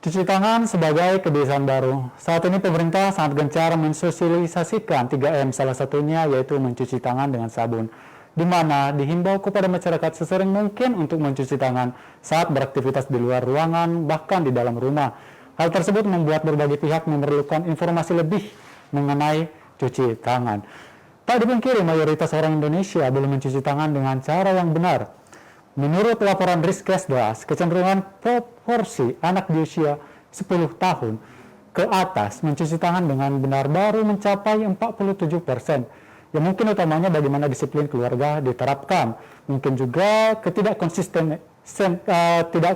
Cuci tangan sebagai kebiasaan baru. Saat ini pemerintah sangat gencar mensosialisasikan 3M, salah satunya yaitu mencuci tangan dengan sabun, di mana dihimbau kepada masyarakat sesering mungkin untuk mencuci tangan saat beraktivitas di luar ruangan, bahkan di dalam rumah. Hal tersebut membuat berbagai pihak memerlukan informasi lebih mengenai cuci tangan. Tak dipungkiri mayoritas orang Indonesia belum mencuci tangan dengan cara yang benar. Menurut laporan Riskesdas, kecenderungan proporsi anak di usia 10 tahun ke atas mencuci tangan dengan benar baru mencapai 47%. Ya mungkin utamanya bagaimana disiplin keluarga diterapkan, mungkin juga tidak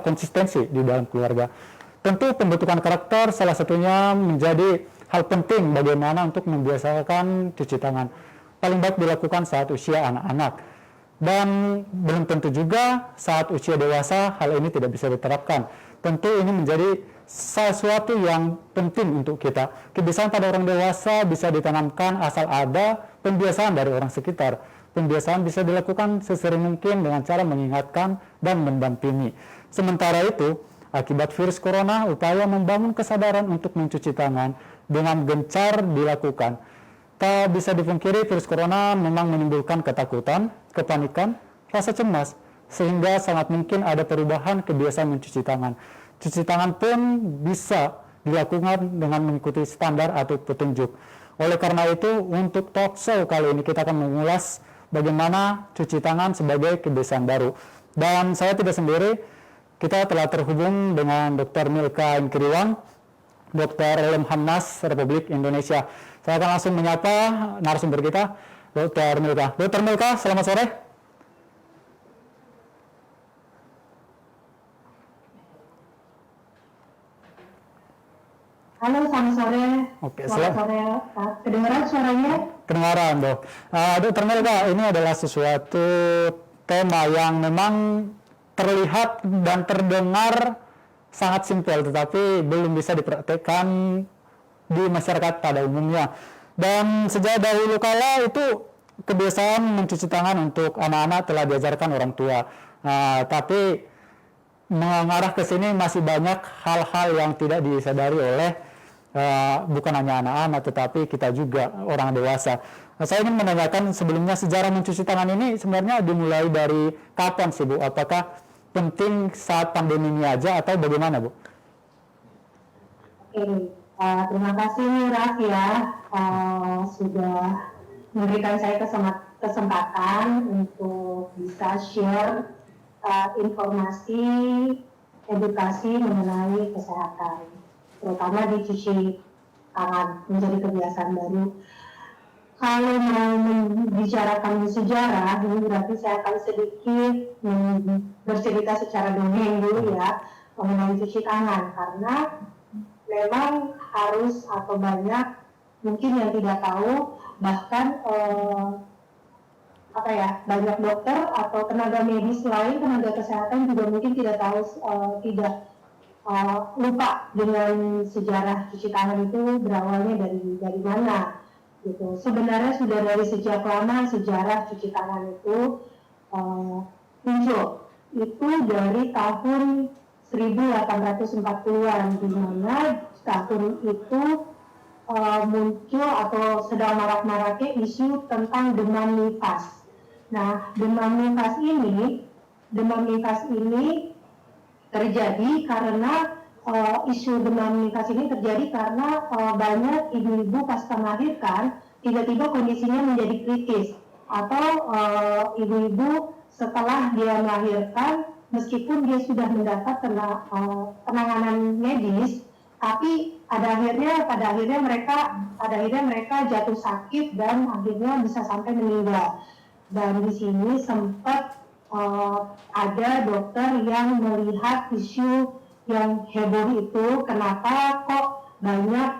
konsistensi di dalam keluarga. Tentu pembentukan karakter salah satunya menjadi hal penting bagaimana untuk membiasakan cuci tangan. Paling baik dilakukan saat usia anak-anak. Dan belum tentu juga saat usia dewasa hal ini tidak bisa diterapkan. Tentu ini menjadi sesuatu yang penting untuk kita. Kebiasaan pada orang dewasa bisa ditanamkan asal ada pembiasaan dari orang sekitar. Pembiasaan bisa dilakukan sesering mungkin dengan cara mengingatkan dan mendampingi. Sementara itu, akibat virus corona, upaya membangun kesadaran untuk mencuci tangan dengan gencar dilakukan. Tak bisa dipungkiri virus corona memang menimbulkan ketakutan, kepanikan, rasa cemas, sehingga sangat mungkin ada perubahan kebiasaan mencuci tangan. Cuci tangan pun bisa dilakukan dengan mengikuti standar atau petunjuk. Oleh karena itu, untuk talk show kali ini kita akan mengulas bagaimana cuci tangan sebagai kebiasaan baru. Dan saya tidak sendiri, kita telah terhubung dengan Dr. Milka Inkriwan, Dr. Lemhanas Republik Indonesia. Saya akan langsung menyapa narasumber kita, Dr. Milka. Dr. Milka, selamat sore. Halo, selamat sore. Oke, Selamat sore. Kedengaran suaranya? Kedengaran, Dok. Dr. Milka, ini adalah sesuatu tema yang memang terlihat dan terdengar sangat simpel, tetapi belum bisa dipraktekkan di masyarakat pada umumnya. Dan sejak dahulu kala itu kebiasaan mencuci tangan untuk anak-anak telah diajarkan orang tua. Tapi mengarah ke sini masih banyak hal-hal yang tidak disadari oleh bukan hanya anak-anak, tetapi kita juga orang dewasa. Saya ingin menanyakan sebelumnya, sejarah mencuci tangan ini sebenarnya dimulai dari kapan sih, Bu? Apakah penting saat pandemi ini aja atau bagaimana, Bu? Oke, terima kasih Raf ya, sudah memberikan saya kesempatan untuk bisa share informasi edukasi mengenai kesehatan, terutama di cuci tangan menjadi kebiasaan baru. Kalau mau membicarakan sejarah, ini berarti saya akan sedikit bercerita secara dongeng dulu ya mengenai cuci tangan, karena memang harus atau banyak mungkin yang tidak tahu, bahkan banyak dokter atau tenaga medis lain, tenaga kesehatan juga mungkin tidak tahu, lupa dengan sejarah cuci tangan itu berawalnya dari mana gitu. Sebenarnya sudah dari sejak lama sejarah cuci tangan itu muncul. Itu dari tahun 1840-an, di mana tahun itu muncul atau sedang marak-maraknya isu tentang demam nifas. Nah, demam nifas ini terjadi karena isu demam nifas ini terjadi karena banyak ibu-ibu pasca melahirkan tiba-tiba kondisinya menjadi kritis, atau ibu-ibu setelah dia melahirkan meskipun dia sudah mendapat penanganan medis, tapi pada akhirnya mereka jatuh sakit dan akhirnya bisa sampai meninggal. Dan di sini sempat ada dokter yang melihat isu yang heboh itu, kenapa kok banyak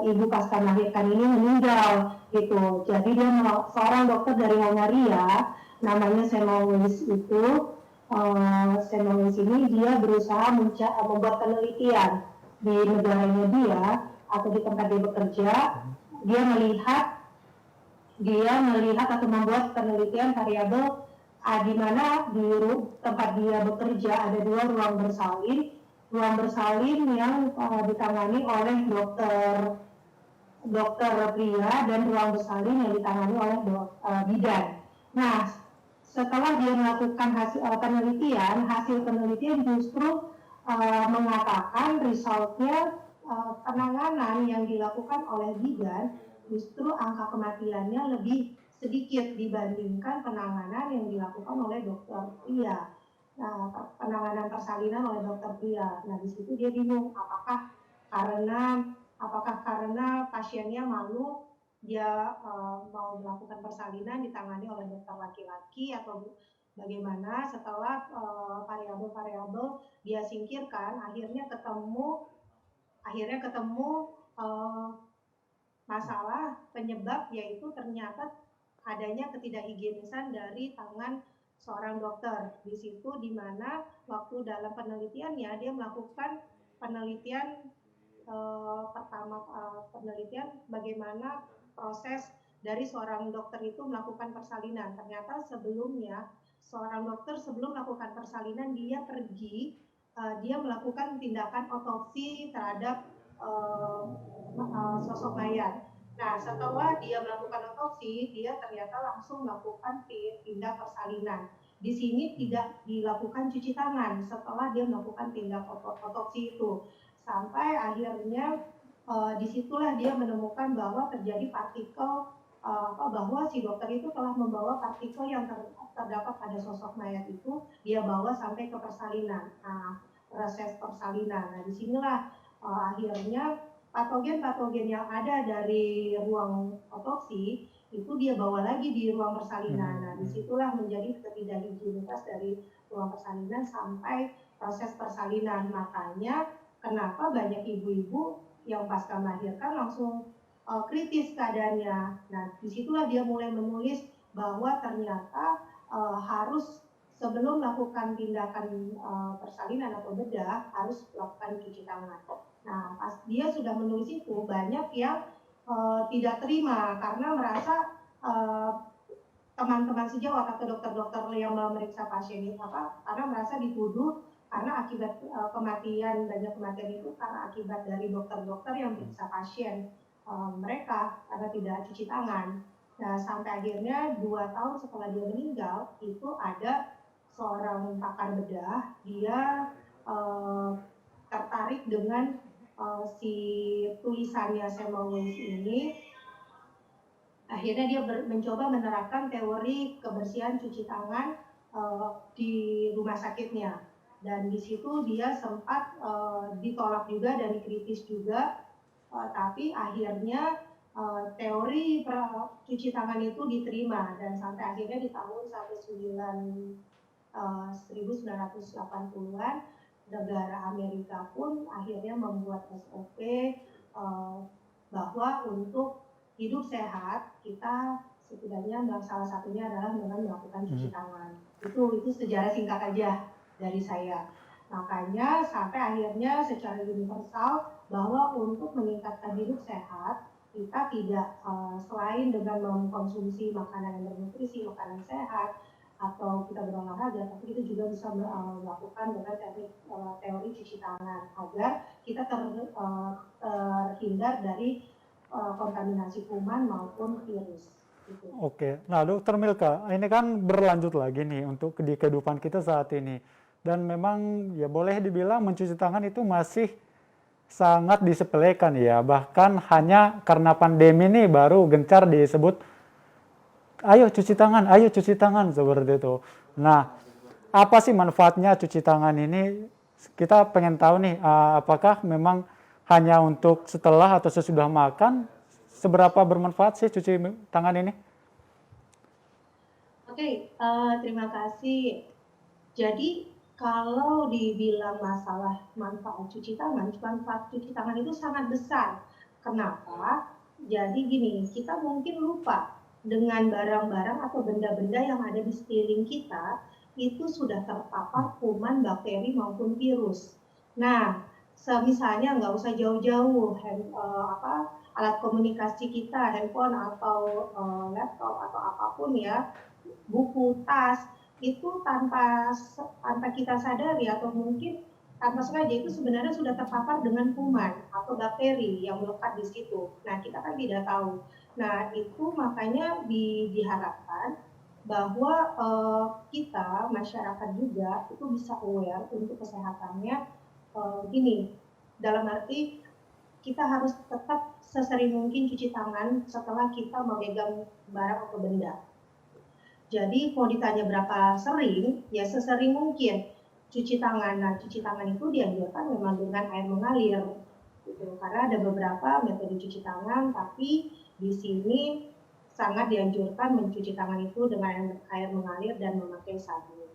ibu pasca melahirkan ini meninggal gitu. Jadi dia seorang dokter dari Hongaria, namanya Semmelweis itu. Semmelweis ini dia berusaha membuat penelitian di negaranya dia atau di tempat dia bekerja. Dia melihat atau membuat penelitian variabel di mana di tempat dia bekerja ada 2 ruang bersalin, ruang bersalin yang ditangani oleh dokter pria dan ruang bersalin yang ditangani oleh bidan. Nah, setelah dia melakukan hasil penelitian justru mengatakan resultnya penanganan yang dilakukan oleh bidan justru angka kematiannya lebih sedikit dibandingkan penanganan yang dilakukan oleh dokter pria. Nah, penanganan persalinan oleh dokter pria. Nah, di situ dia bingung apakah karena pasiennya malu dia mau melakukan persalinan ditangani oleh dokter laki-laki atau bagaimana. Setelah variabel-variabel dia singkirkan, akhirnya ketemu masalah penyebab, yaitu ternyata adanya ketidakhigienisan dari tangan seorang dokter. Di situ di mana waktu dalam penelitiannya dia melakukan penelitian penelitian bagaimana proses dari seorang dokter itu melakukan persalinan. Ternyata sebelumnya seorang dokter sebelum melakukan persalinan dia melakukan tindakan otopsi terhadap sosok mayat. Nah, setelah dia melakukan otopsi, dia ternyata langsung melakukan tindak persalinan. Di sini tidak dilakukan cuci tangan setelah dia melakukan tindak otopsi itu. Sampai akhirnya disitulah dia menemukan bahwa terjadi partikel bahwa si dokter itu telah membawa partikel yang terdapat pada sosok mayat itu, dia bawa sampai ke persalinan. Nah, proses persalinan. Nah, disinilah akhirnya patogen-patogen yang ada dari ruang otopsi itu dia bawa lagi di ruang persalinan. Nah, disitulah menjadi ketidakhigienitas dari ruang persalinan sampai proses persalinan. Makanya kenapa banyak ibu-ibu yang pasca melahirkan langsung kritis keadaannya. Nah, disitulah dia mulai menulis bahwa ternyata harus sebelum melakukan tindakan persalinan atau bedah harus melakukan cuci tangan. Nah, pas dia sudah menulis itu, banyak yang tidak terima karena merasa teman-teman sejawat atau dokter-dokter yang memeriksa pasien itu karena merasa dituduh karena akibat banyak kematian itu karena akibat dari dokter-dokter yang memeriksa pasien mereka karena tidak cuci tangan. Nah, sampai akhirnya 2 tahun setelah dia meninggal, itu ada seorang pakar bedah, dia tertarik dengan si tulisannya Samuel Weiss ini. Akhirnya dia mencoba menerapkan teori kebersihan cuci tangan di rumah sakitnya, dan di situ dia sempat ditolak juga dan dikritis juga, tapi akhirnya teori cuci tangan itu diterima, dan sampai akhirnya di tahun 1980-an negara Amerika pun akhirnya membuat SOP bahwa untuk hidup sehat kita setidaknya salah satunya adalah dengan melakukan cuci tangan. Itu sejarah singkat aja dari saya. Makanya sampai akhirnya secara universal bahwa untuk meningkatkan hidup sehat kita tidak selain dengan mengkonsumsi makanan yang bernutrisi, makanan sehat, atau kita berolahraga, tapi kita juga bisa melakukan dengan teori cuci tangan agar kita terhindar dari kontaminasi kuman maupun virus. Gitu. Oke, nah Dokter Milka, ini kan berlanjut lagi nih untuk di kehidupan kita saat ini. Dan memang ya boleh dibilang mencuci tangan itu masih sangat disepelekan ya. Bahkan hanya karena pandemi ini baru gencar disebut, ayo cuci tangan, seperti itu. Nah, apa sih manfaatnya cuci tangan ini? Kita pengen tahu nih, apakah memang hanya untuk setelah atau sesudah makan, seberapa bermanfaat sih cuci tangan ini? Oke, terima kasih. Jadi kalau dibilang masalah manfaat cuci tangan itu sangat besar. Kenapa? Jadi gini, kita mungkin lupa dengan barang-barang atau benda-benda yang ada di sekeliling kita itu sudah terpapar kuman, bakteri maupun virus. Nah, misalnya nggak usah jauh-jauh, alat komunikasi kita, handphone atau laptop atau apapun ya, buku, tas, itu tanpa kita sadari atau mungkin tanpa sengaja itu sebenarnya sudah terpapar dengan kuman atau bakteri yang melekat di situ. Nah, kita kan tidak tahu. Nah, itu makanya diharapkan bahwa kita masyarakat juga itu bisa aware untuk kesehatannya. Gini, dalam arti kita harus tetap sesering mungkin cuci tangan setelah kita memegang barang atau benda. Jadi mau ditanya berapa sering, ya sesering mungkin cuci tangan. Nah, cuci tangan itu dianjurkan memang dengan air mengalir, gitu. Karena ada beberapa metode cuci tangan, tapi di sini sangat dianjurkan mencuci tangan itu dengan air mengalir dan memakai sabun.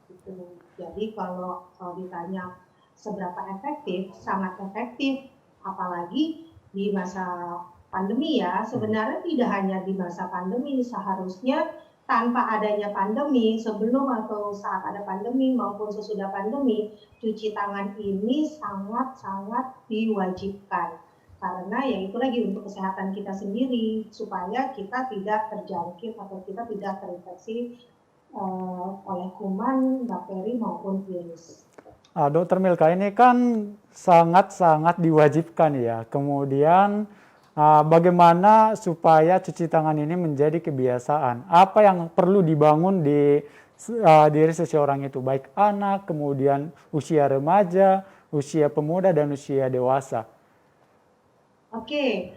Gitu. Jadi kalau ditanya seberapa efektif, sangat efektif. Apalagi di masa pandemi ya, sebenarnya tidak hanya di masa pandemi, seharusnya tanpa adanya pandemi, sebelum atau saat ada pandemi maupun sesudah pandemi, cuci tangan ini sangat-sangat diwajibkan. Karena ya itu lagi untuk kesehatan kita sendiri, supaya kita tidak terjangkit atau kita tidak terinfeksi oleh kuman, bakteri maupun virus. Dokter Milka, ini kan sangat-sangat diwajibkan ya. Kemudian bagaimana supaya cuci tangan ini menjadi kebiasaan? Apa yang perlu dibangun di diri seseorang itu, baik anak, kemudian usia remaja, usia pemuda, dan usia dewasa? Oke,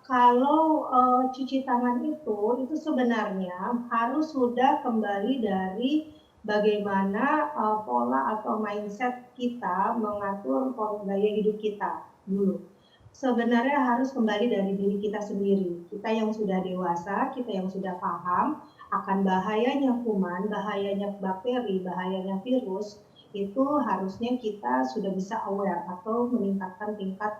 kalau cuci tangan itu sebenarnya harus sudah kembali dari bagaimana pola atau mindset kita mengatur gaya hidup kita dulu. Sebenarnya harus kembali dari diri kita sendiri. Kita yang sudah dewasa, kita yang sudah paham akan bahayanya kuman, bahayanya bakteri, bahayanya virus, itu harusnya kita sudah bisa aware atau meningkatkan tingkat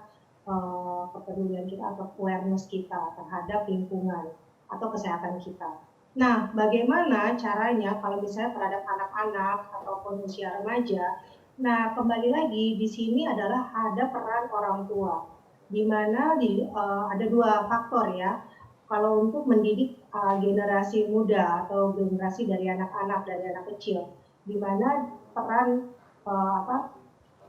kepedulian kita atau awareness kita terhadap lingkungan atau kesehatan kita. Nah, bagaimana caranya kalau misalnya terhadap anak-anak ataupun usia remaja? Nah, kembali lagi di sini adalah ada peran orang tua, di mana ada dua faktor ya. Kalau untuk mendidik generasi muda atau generasi dari anak-anak, dari anak kecil, di mana peran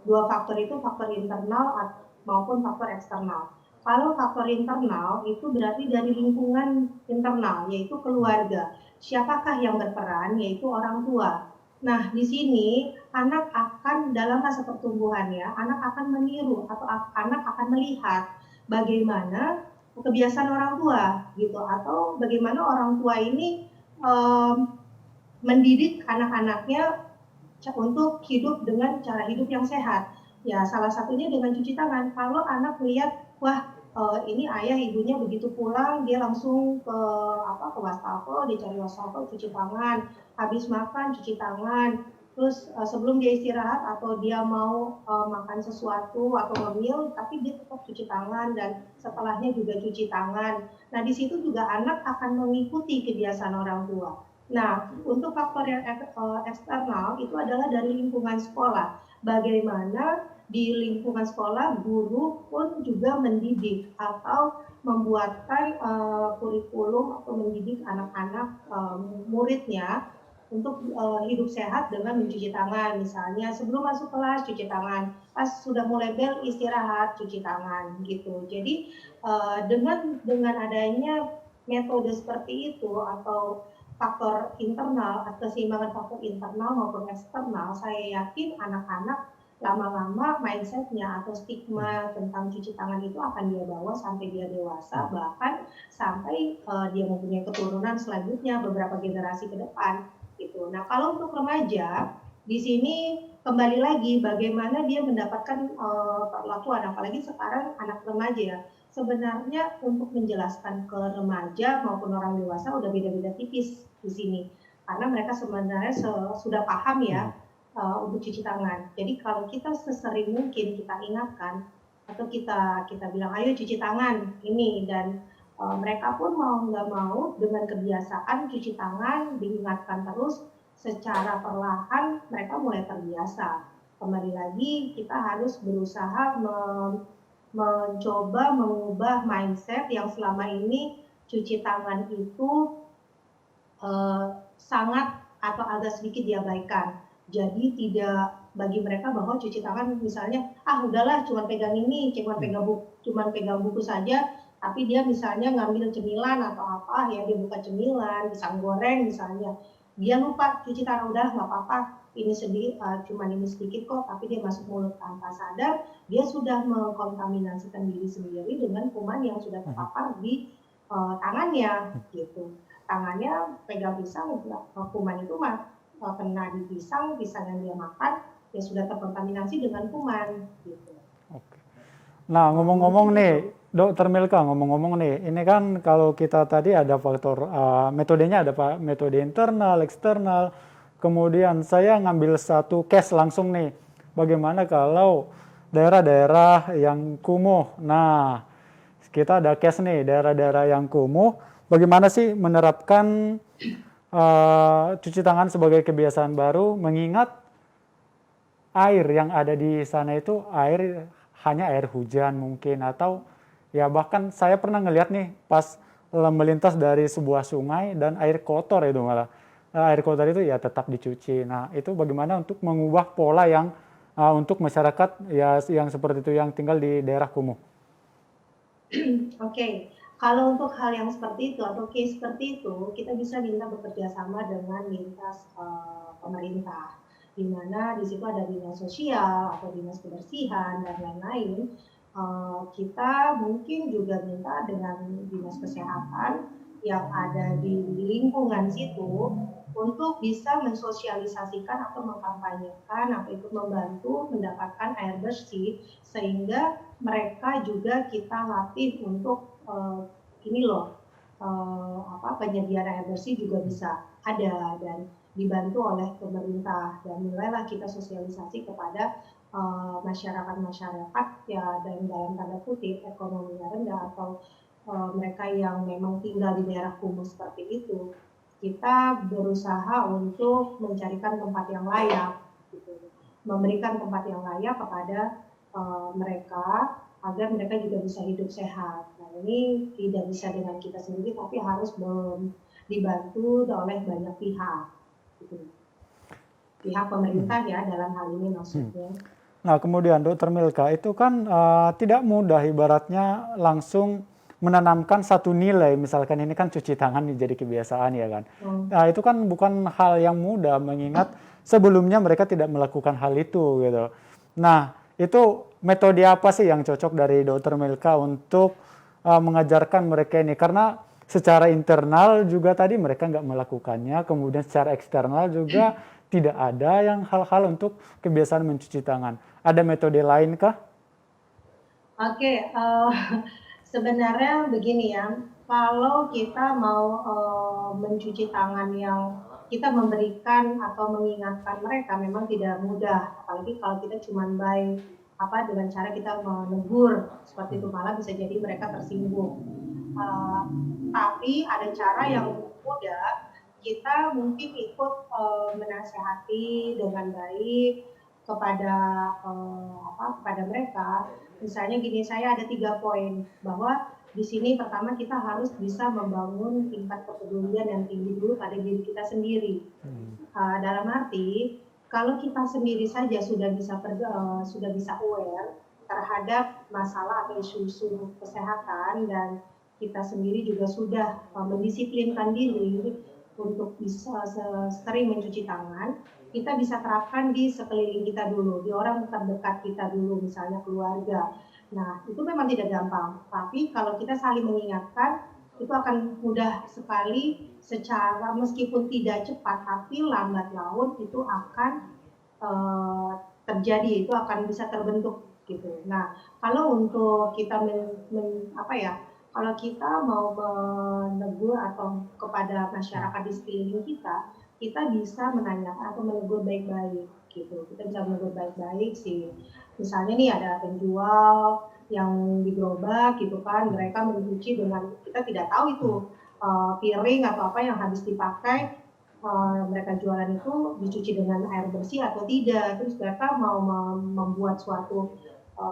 dua faktor itu faktor internal maupun faktor eksternal. Kalau faktor internal itu berarti dari lingkungan internal, yaitu keluarga. Siapakah yang berperan? Yaitu orang tua. Nah, di sini anak akan dalam masa pertumbuhannya, anak akan meniru atau anak akan melihat bagaimana kebiasaan orang tua, gitu, atau bagaimana orang tua ini mendidik anak-anaknya untuk hidup dengan cara hidup yang sehat. Ya, salah satunya dengan cuci tangan. Kalau anak melihat, wah ini ayah ibunya begitu pulang dia langsung ke wastafel, dia cari wastafel cuci tangan, habis makan cuci tangan, terus sebelum dia istirahat atau dia mau makan sesuatu atau ngemil, tapi dia tetap cuci tangan dan setelahnya juga cuci tangan. Nah, di situ juga anak akan mengikuti kebiasaan orang tua. Nah, untuk faktor yang eksternal itu adalah dari lingkungan sekolah. Bagaimana di lingkungan sekolah guru pun juga mendidik atau membuatkan kurikulum atau mendidik anak-anak muridnya untuk hidup sehat dengan mencuci tangan. Misalnya sebelum masuk kelas cuci tangan, pas sudah mulai bel istirahat cuci tangan gitu. Jadi dengan adanya metode seperti itu atau faktor internal, keseimbangan faktor internal maupun eksternal, saya yakin anak-anak lama-lama mindsetnya atau stigma tentang cuci tangan itu akan dia bawa sampai dia dewasa, bahkan sampai dia mempunyai keturunan selanjutnya beberapa generasi ke depan gitu. Nah, kalau untuk remaja di sini kembali lagi bagaimana dia mendapatkan perlakuan, apalagi sekarang anak remaja ya. Sebenarnya untuk menjelaskan ke remaja maupun orang dewasa udah beda-beda tipis di sini, karena mereka sebenarnya sudah paham ya untuk cuci tangan. Jadi kalau kita sesering mungkin kita ingatkan atau kita bilang ayo cuci tangan ini, dan mereka pun mau nggak mau dengan kebiasaan cuci tangan diingatkan terus, secara perlahan mereka mulai terbiasa. Kembali lagi kita harus berusaha mencoba mengubah mindset yang selama ini cuci tangan itu sangat atau agak sedikit diabaikan. Jadi tidak bagi mereka bahwa cuci tangan misalnya udahlah cuma pegang ini, cuma pegang buku saja, tapi dia misalnya ngambil cemilan atau apa ya, dia buka cemilan, pisang goreng misalnya, dia lupa cuci tangan, udah nggak apa-apa, ini sedikit, cuman ini sedikit kok, tapi dia masuk mulut tanpa sadar, dia sudah mengkontaminasikan diri sendiri dengan kuman yang sudah terpapar di tangannya gitu. Tangannya pegang pisang, kuman itu kena di pisang yang dia makan, ya sudah terkontaminasi dengan kuman gitu. Oke. Nah, ngomong-ngomong nih, Dokter Milka, ngomong-ngomong nih, ini kan kalau kita tadi ada faktor metodenya, ada Pak, metode internal, eksternal. Kemudian saya ngambil satu case langsung nih. Bagaimana kalau daerah-daerah yang kumuh? Nah, kita ada case nih, daerah-daerah yang kumuh. Bagaimana sih menerapkan cuci tangan sebagai kebiasaan baru, mengingat air yang ada di sana itu hanya air hujan mungkin, atau ya bahkan saya pernah ngelihat nih pas melintas dari sebuah sungai dan air kotor itu malah. Air kotor itu ya tetap dicuci. Nah, itu bagaimana untuk mengubah pola yang untuk masyarakat ya yang seperti itu yang tinggal di daerah kumuh. Oke, kalau untuk hal yang seperti itu atau case seperti itu, kita bisa minta bekerja sama dengan lintas pemerintah, di mana di situ ada dinas sosial atau dinas kebersihan dan lain-lain. Kita mungkin juga minta dengan dinas kesehatan yang ada di lingkungan situ untuk bisa mensosialisasikan atau mengkampanyekan atau ikut membantu mendapatkan air bersih, sehingga mereka juga kita latih untuk ini loh, penyediaan air bersih juga bisa ada dan dibantu oleh pemerintah, dan mulailah kita sosialisasi kepada masyarakat ya, dan dalam tanda kutip ekonominya rendah atau mereka yang memang tinggal di daerah kumuh seperti itu. Kita berusaha untuk mencarikan tempat yang layak, gitu, memberikan tempat yang layak kepada mereka agar mereka juga bisa hidup sehat. Nah, ini tidak bisa dengan kita sendiri, tapi harus dibantu oleh banyak pihak, gitu. Pihak pemerintah ya dalam hal ini maksudnya. Nah, kemudian Dokter Milka, itu kan tidak mudah ibaratnya langsung menanamkan satu nilai, misalkan ini kan cuci tangan menjadi kebiasaan ya kan. Nah, itu kan bukan hal yang mudah mengingat sebelumnya mereka tidak melakukan hal itu gitu. Nah, itu metode apa sih yang cocok dari Dokter Milka untuk mengajarkan mereka ini? Karena secara internal juga tadi mereka nggak melakukannya, kemudian secara eksternal juga tidak ada yang hal-hal untuk kebiasaan mencuci tangan. Ada metode lain kah? Oke, sebenarnya begini ya, kalau kita mau mencuci tangan yang kita memberikan atau mengingatkan mereka memang tidak mudah, apalagi kalau kita cuma dengan cara kita menegur seperti itu, malah bisa jadi mereka tersinggung. Tapi ada cara yang mudah, kita mungkin ikut menasehati dengan baik kepada kepada mereka. Misalnya gini, saya ada 3 poin bahwa di sini pertama kita harus bisa membangun tingkat kepedulian yang tinggi dulu pada diri kita sendiri. Dalam arti kalau kita sendiri saja sudah bisa aware terhadap masalah atau isu-isu kesehatan, dan kita sendiri juga sudah mendisiplinkan diri untuk bisa sering mencuci tangan, kita bisa terapkan di sekeliling kita dulu, di orang terdekat kita dulu, misalnya keluarga. Nah, itu memang tidak gampang, tapi kalau kita saling mengingatkan, itu akan mudah sekali secara meskipun tidak cepat, tapi lambat laun itu akan terjadi, itu akan bisa terbentuk gitu. Nah, kalau untuk kita kalau kita mau menegur atau kepada masyarakat di sekeliling kita, kita bisa menanyakan atau menegur baik-baik gitu. Kita bisa menegur baik-baik sih. Misalnya nih ada penjual yang di gerobak gitu kan, mereka mencuci dengan, kita tidak tahu itu piring atau apa yang habis dipakai, mereka jualan itu dicuci dengan air bersih atau tidak. Terus mereka mau membuat suatu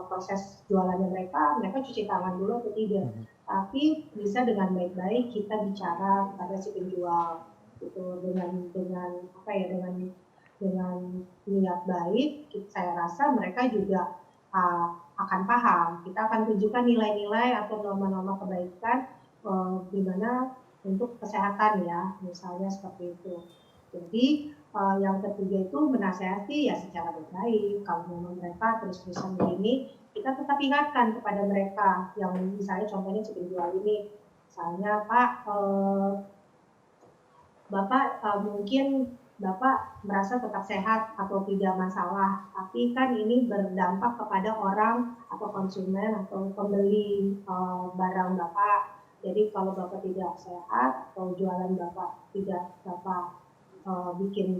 proses jualannya mereka cuci tangan dulu atau tidak. Tapi bisa dengan baik-baik kita bicara kepada si penjual gitu, dengan dengan niat baik, saya rasa mereka juga akan paham. Kita akan tunjukkan nilai-nilai atau norma-norma kebaikan di mana untuk kesehatan ya, misalnya seperti itu. Jadi yang ketiga itu menasehati ya secara baik. Kalau memang mereka terus-terusan begini, kita tetap ingatkan kepada mereka yang misalnya contohnya seperti jual ini, misalnya Pak, Bapak mungkin Bapak merasa tetap sehat atau tidak masalah, tapi kan ini berdampak kepada orang atau konsumen atau pembeli barang Bapak. Jadi kalau Bapak tidak sehat atau jualan Bapak tidak Bapak bikin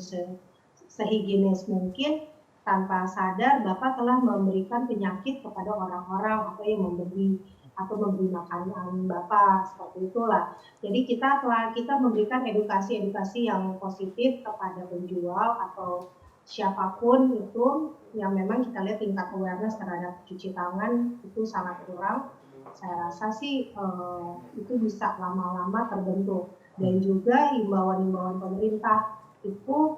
sehigienis mungkin, tanpa sadar Bapak telah memberikan penyakit kepada orang-orang atau yang membeli atau memberi makanan Bapak, seperti itulah. Jadi kita memberikan edukasi-edukasi yang positif kepada penjual atau siapapun itu yang memang kita lihat tingkat awareness terhadap cuci tangan itu sangat kurang. Saya rasa sih itu bisa lama-lama terbentuk. Dan juga himbauan-himbauan pemerintah itu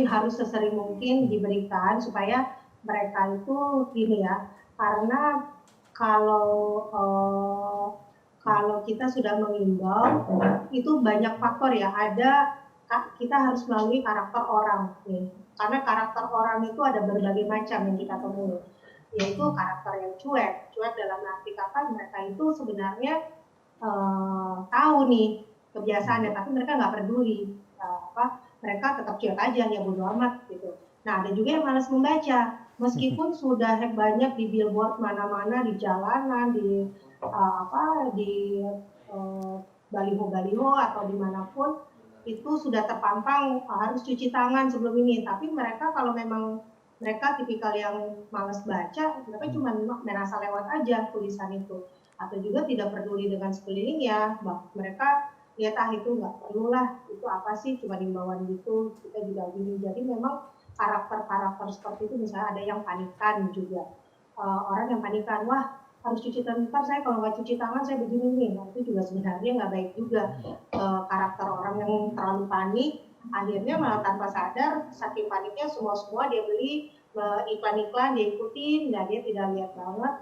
harus sesering mungkin diberikan supaya mereka itu gini ya, karena kalau kita sudah mengimbau itu banyak faktor ya, kita harus melalui karakter orang nih, karena karakter orang itu ada berbagai macam yang kita temui, yaitu karakter yang cuek dalam arti kata mereka itu sebenarnya tahu nih kebiasaannya, tapi mereka nggak peduli, mereka tetap cuek aja ya bodo amat gitu. Nah ada juga yang malas membaca, meskipun sudah banyak di billboard mana-mana, di jalanan, di baliho-baliho atau dimanapun itu sudah terpampang harus cuci tangan sebelum ini, tapi mereka kalau memang mereka tipikal yang malas baca, mereka cuma merasa lewat aja tulisan itu, atau juga tidak peduli dengan sekelilingnya, mereka lihat itu nggak perlu lah, itu apa sih cuma himbauan gitu, kita juga gini. Jadi memang karakter seperti itu, misalnya ada yang panikan juga, orang yang panikan, wah harus cuci tangan, saya kalau nggak cuci tangan saya begini nih, nah, itu juga sebenarnya nggak baik juga. Karakter orang yang terlalu panik, akhirnya malah tanpa sadar, saking paniknya semua dia beli iklan-iklan, dia ikutin, nah dia tidak lihat banget,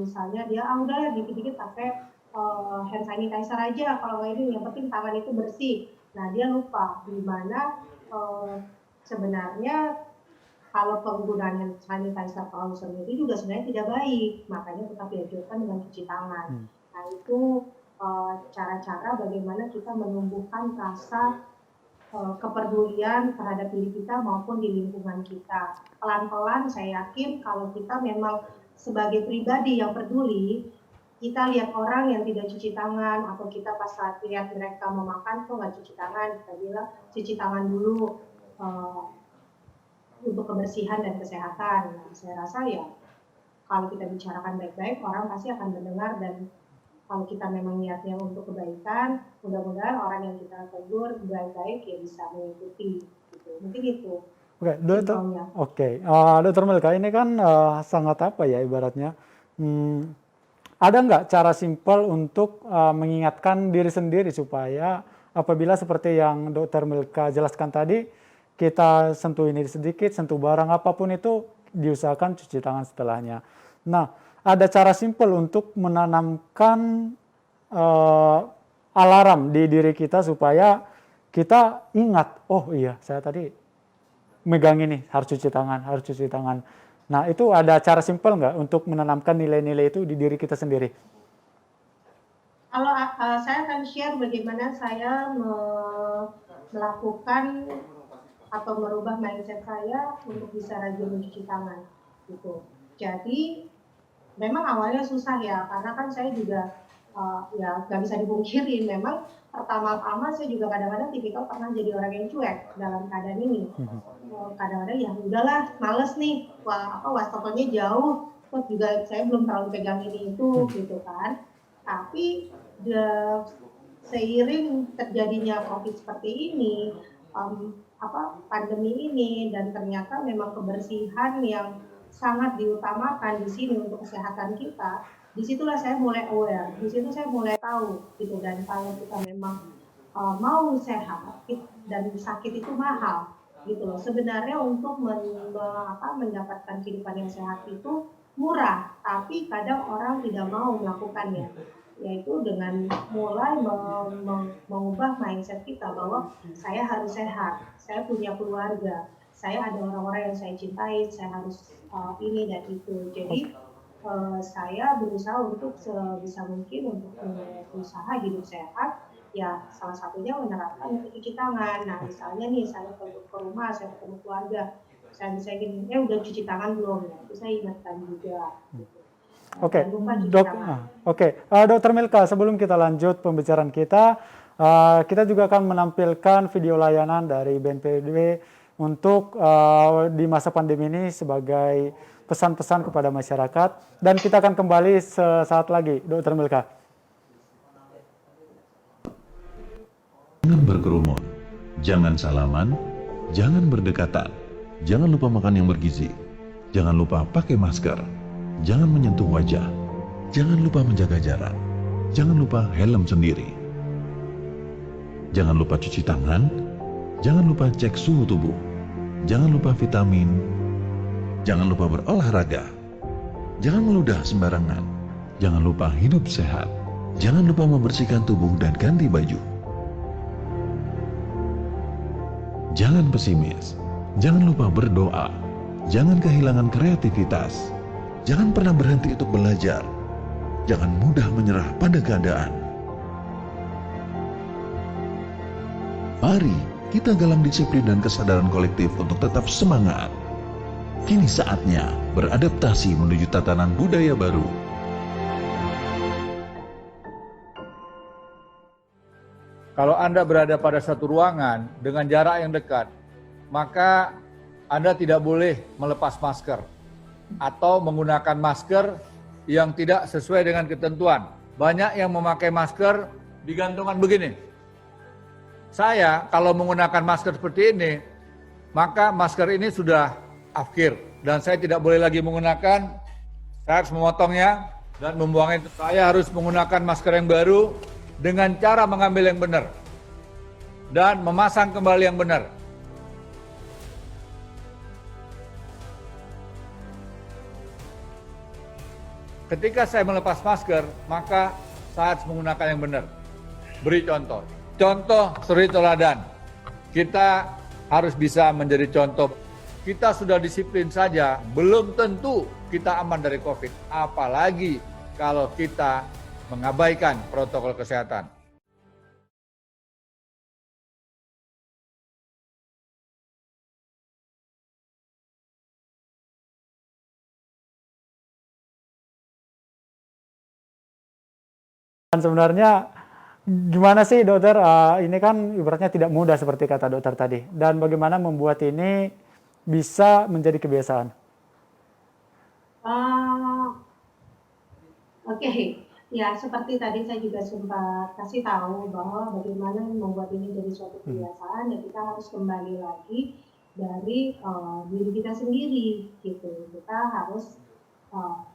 misalnya dia udahlah dikit-dikit pakai hand sanitizer aja, kalau nggak ini yang penting tangan itu bersih. Nah dia lupa di mana sebenarnya kalau penggunaan hand sanitizer terlalu sering itu juga sebenarnya tidak baik, makanya tetap dianjurkan dengan cuci tangan. Nah itu cara-cara bagaimana kita menumbuhkan rasa kepedulian terhadap diri kita maupun di lingkungan kita. Pelan-pelan saya yakin kalau kita memang sebagai pribadi yang peduli, kita lihat orang yang tidak cuci tangan, atau kita pas saat lihat mereka mau makan kok nggak cuci tangan, kita bilang cuci tangan dulu untuk kebersihan dan kesehatan. Nah, saya rasa ya kalau kita bicarakan baik-baik, orang pasti akan mendengar, dan kalau kita memang niatnya untuk kebaikan, mudah-mudahan orang yang kita tegur baik-baik ya bisa mengikuti. Gitu. Mungkin itu. Oke, Dr. Melka, ini kan sangat apa ya ibaratnya, ada nggak cara simpel untuk mengingatkan diri sendiri supaya apabila seperti yang Dr. Melka jelaskan tadi, kita sentuh ini sedikit, sentuh barang apapun itu, diusahakan cuci tangan setelahnya. Nah, ada cara simpel untuk menanamkan alarm di diri kita supaya kita ingat, oh iya saya tadi megang ini, harus cuci tangan. Nah, itu ada cara simpel nggak untuk menanamkan nilai-nilai itu di diri kita sendiri? Kalau saya akan share bagaimana saya melakukan atau merubah mindset saya untuk bisa rajin mencuci tangan gitu. Jadi memang awalnya susah ya, karena kan saya juga ya nggak bisa dipungkiri, memang pertama-tama saya juga kadang-kadang tipikal pernah jadi orang yang cuek dalam keadaan ini. Kadang-kadang ya udahlah, males nih, wastafelnya jauh, terus juga saya belum terlalu pegang ini itu gitu kan. Tapi seiring terjadinya COVID seperti ini, pandemi ini, dan ternyata memang kebersihan yang sangat diutamakan di sini untuk kesehatan kita, disitulah saya mulai aware, di situ saya mulai tahu gitu. Dan kalau kita memang mau sehat dan sakit itu mahal gitu loh. Sebenarnya untuk mendapatkan kehidupan yang sehat itu murah, tapi kadang orang tidak mau melakukannya, yaitu dengan mulai mengubah mindset kita bahwa saya harus sehat, saya punya keluarga, saya ada orang-orang yang saya cintai, saya harus ini dan itu. Jadi saya berusaha untuk sebisa mungkin untuk berusaha hidup sehat, ya salah satunya menerapkan untuk cuci tangan. Nah misalnya nih saya ke rumah, saya ketemu keluarga, saya bisa gini, udah cuci tangan belum ya? Itu saya ingatkan juga. Gitu. Oke, Jangan lupa cuci dok. tangan. Dokter Milka, sebelum kita lanjut pembicaraan kita, kita juga akan menampilkan video layanan dari BNPB untuk di masa pandemi ini sebagai pesan-pesan kepada masyarakat. Dan kita akan kembali sesaat lagi, Dokter Milka. Jangan berkerumun, jangan salaman, jangan berdekatan, jangan lupa makan yang bergizi, jangan lupa pakai masker, jangan menyentuh wajah, jangan lupa menjaga jarak, jangan lupa helm sendiri. Jangan lupa cuci tangan, jangan lupa cek suhu tubuh, jangan lupa vitamin, jangan lupa berolahraga, jangan meludah sembarangan, jangan lupa hidup sehat, jangan lupa membersihkan tubuh dan ganti baju. Jangan pesimis, jangan lupa berdoa, jangan kehilangan kreativitas, jangan pernah berhenti untuk belajar, jangan mudah menyerah pada keadaan. Mari kita galang disiplin dan kesadaran kolektif untuk tetap semangat. Kini saatnya beradaptasi menuju tatanan budaya baru. Kalau Anda berada pada satu ruangan dengan jarak yang dekat, maka Anda tidak boleh melepas masker atau menggunakan masker yang tidak sesuai dengan ketentuan. Banyak yang memakai masker digantungan begini. Saya kalau menggunakan masker seperti ini, maka masker ini sudah akhir dan saya tidak boleh lagi menggunakan. Saya harus memotongnya dan membuangnya. Saya harus menggunakan masker yang baru dengan cara mengambil yang benar dan memasang kembali yang benar. Ketika saya melepas masker, maka saya harus menggunakan yang benar. Beri contoh. Contoh suri teladan. Kita harus bisa menjadi contoh. Kita sudah disiplin saja, belum tentu kita aman dari COVID. Apalagi kalau kita mengabaikan protokol kesehatan. Dan sebenarnya gimana sih dokter, ini kan ibaratnya tidak mudah seperti kata dokter tadi. Dan bagaimana membuat ini bisa menjadi kebiasaan? Oke. Ya, seperti tadi saya juga sempat kasih tahu bahwa bagaimana membuat ini jadi suatu kebiasaan, dan kita harus kembali lagi dari diri kita sendiri, gitu. Kita harus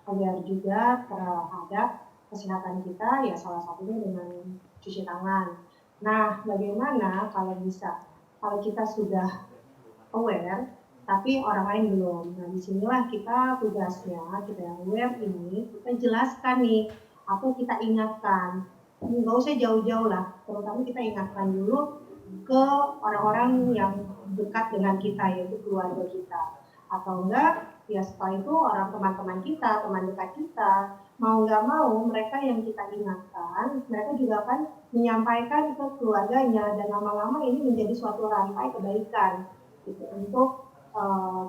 aware juga terhadap kesehatan kita, ya salah satunya dengan cuci tangan. Nah, bagaimana kalau kita sudah aware, tapi orang lain belum. Nah, disinilah kita tugasnya, kita yang aware ini, kita jelaskan nih, atau kita ingatkan, nggak usah jauh-jauh lah, terutama kita ingatkan dulu ke orang-orang yang dekat dengan kita, yaitu keluarga kita, atau enggak ya setelah itu orang teman-teman kita, teman dekat kita, mau nggak mau mereka yang kita ingatkan, mereka juga akan menyampaikan ke keluarganya, dan lama-lama ini menjadi suatu rantai kebaikan gitu, untuk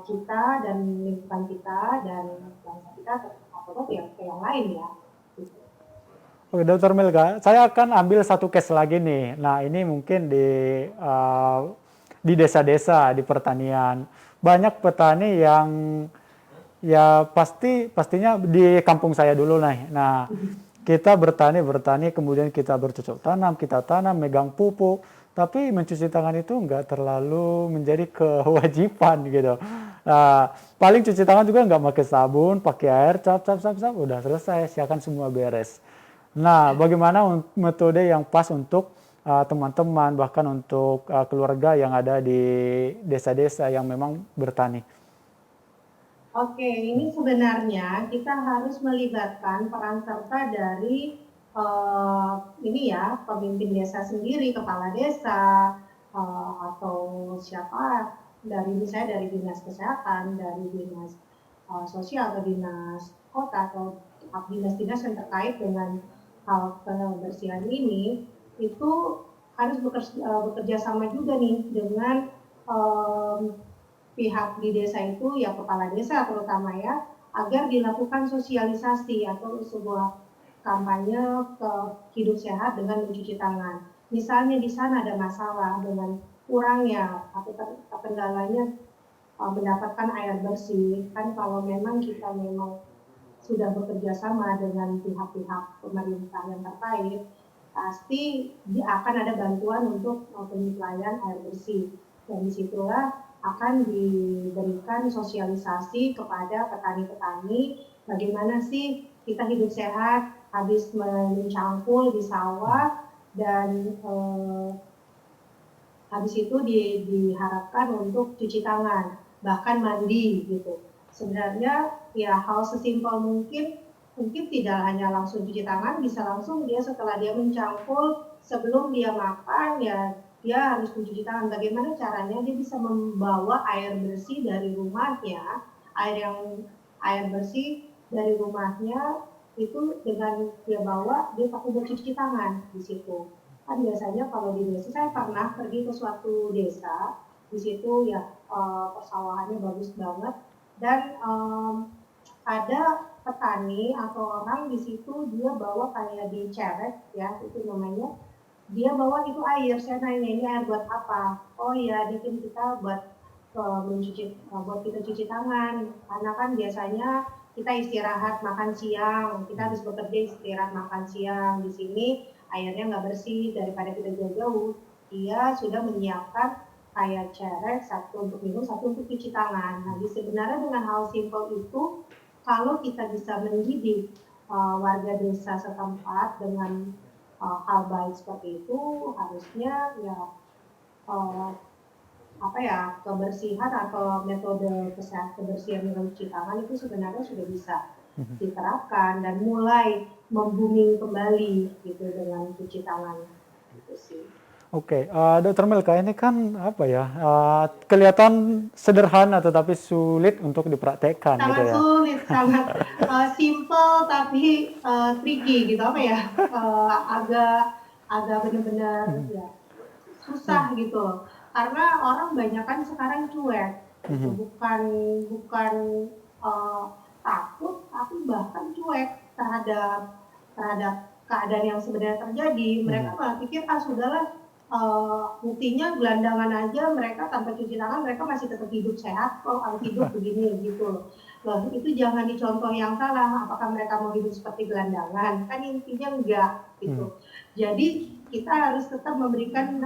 kita dan lingkungan kita dan bangsa kita, atau yang lain ya. Oke, Dokter Milka, saya akan ambil satu case lagi nih. Nah, ini mungkin di desa-desa, di pertanian. Banyak petani yang ya pastinya di kampung saya dulu nih. Nah, kita bertani, kemudian kita bercocok tanam, kita tanam, megang pupuk, tapi mencuci tangan itu nggak terlalu menjadi kewajiban gitu. Paling cuci tangan juga nggak pakai sabun, pakai air, cap, udah selesai, siakan semua beres. Nah, bagaimana metode yang pas untuk teman-teman, bahkan untuk keluarga yang ada di desa-desa yang memang bertani. Oke, ini sebenarnya kita harus melibatkan peran serta dari ini ya, pemimpin desa sendiri, kepala desa, atau siapa dari misalnya dari dinas kesehatan, dari dinas sosial atau dinas kota atau dinas-dinas yang terkait dengan hal kebersihan ini itu harus bekerja sama juga nih dengan pihak di desa itu, ya kepala desa terutama ya, agar dilakukan sosialisasi atau sebuah kampanye ke hidup sehat dengan mencuci tangan. Misalnya di sana ada masalah dengan kurangnya atau terkendalanya mendapatkan air bersih, kan kalau memang kita memang sudah bekerja sama dengan pihak-pihak pemerintah yang terkait, pasti akan ada bantuan untuk penyelesaian air bersih. Dan disitulah akan diberikan sosialisasi kepada petani-petani bagaimana sih kita hidup sehat habis mencangkul di sawah dan habis itu diharapkan untuk cuci tangan bahkan mandi gitu. Sebenarnya ya hal sesimpel mungkin tidak hanya langsung cuci tangan, bisa langsung dia setelah dia mencangkul sebelum dia makan ya dia harus mencuci tangan. Bagaimana caranya dia bisa membawa air bersih dari rumahnya, air bersih dari rumahnya itu dengan dia bawa dia pakai buat cuci tangan di situ. Kan biasanya kalau di desa, saya pernah pergi ke suatu desa, di situ ya persawahannya bagus banget dan ada petani atau orang di situ dia bawa kayak di ceret ya itu namanya, dia bawa itu air. Saya nanya ini air buat apa? Oh ya bikin kita buat buat kita cuci tangan karena kan biasanya kita istirahat makan siang, kita habis bekerja istirahat makan siang di sini airnya nggak bersih daripada kita jauh-jauh. Dia sudah menyiapkan kayak ceret, satu untuk minum, satu untuk cuci tangan. Nah, sebenarnya dengan hal simpel itu, kalau kita bisa mendidik warga desa setempat dengan hal baik seperti itu, harusnya ya kebersihan atau metode kebersihan dengan cuci tangan itu sebenarnya sudah bisa diterapkan dan mulai membumi kembali gitu dengan cuci tangan gitu sih. Oke, Dr. Melka, ini kan apa ya, kelihatan sederhana tetapi sulit untuk dipraktekkan gitu Sangat ya. sulit, sangat simple tapi tricky gitu apa ya, agak benar-benar ya susah gitu. Karena orang banyak kan sekarang cuek, gitu. bukan takut tapi bahkan cuek terhadap keadaan yang sebenarnya terjadi. Mereka malah pikir sudahlah, buktinya gelandangan aja mereka tanpa cuci tangan mereka masih tetap hidup sehat kok, harus hidup begini gitu loh. Itu jangan dicontoh yang salah, apakah mereka mau hidup seperti gelandangan, kan intinya enggak gitu. Jadi kita harus tetap memberikan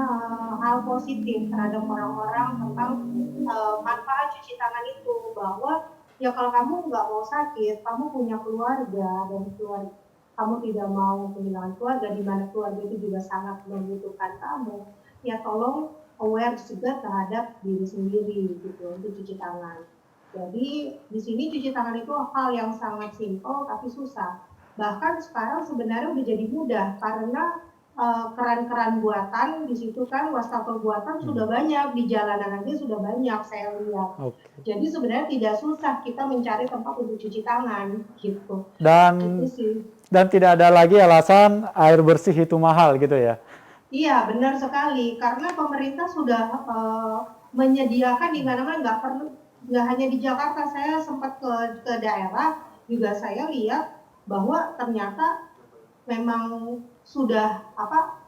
hal positif terhadap orang-orang tentang manfaat cuci tangan itu, bahwa ya kalau kamu nggak mau sakit, kamu punya keluarga dan kamu tidak mau kehilangan keluarga, di mana keluarga itu juga sangat membutuhkan kamu, ya tolong aware juga terhadap diri sendiri gitu untuk cuci tangan. Jadi di sini cuci tangan itu hal yang sangat simpel tapi susah. Bahkan sekarang sebenarnya udah jadi mudah karena keran-keran buatan di situ kan, wastafel buatan sudah banyak di jalanan aja, sudah banyak saya lihat. Jadi sebenarnya tidak susah kita mencari tempat untuk cuci tangan gitu. Dan Itu sih. Dan tidak ada lagi alasan air bersih itu mahal gitu ya? Iya, benar sekali. Karena pemerintah sudah menyediakan di mana-mana, nggak hanya di Jakarta. Saya sempat ke daerah juga, saya lihat bahwa ternyata memang sudah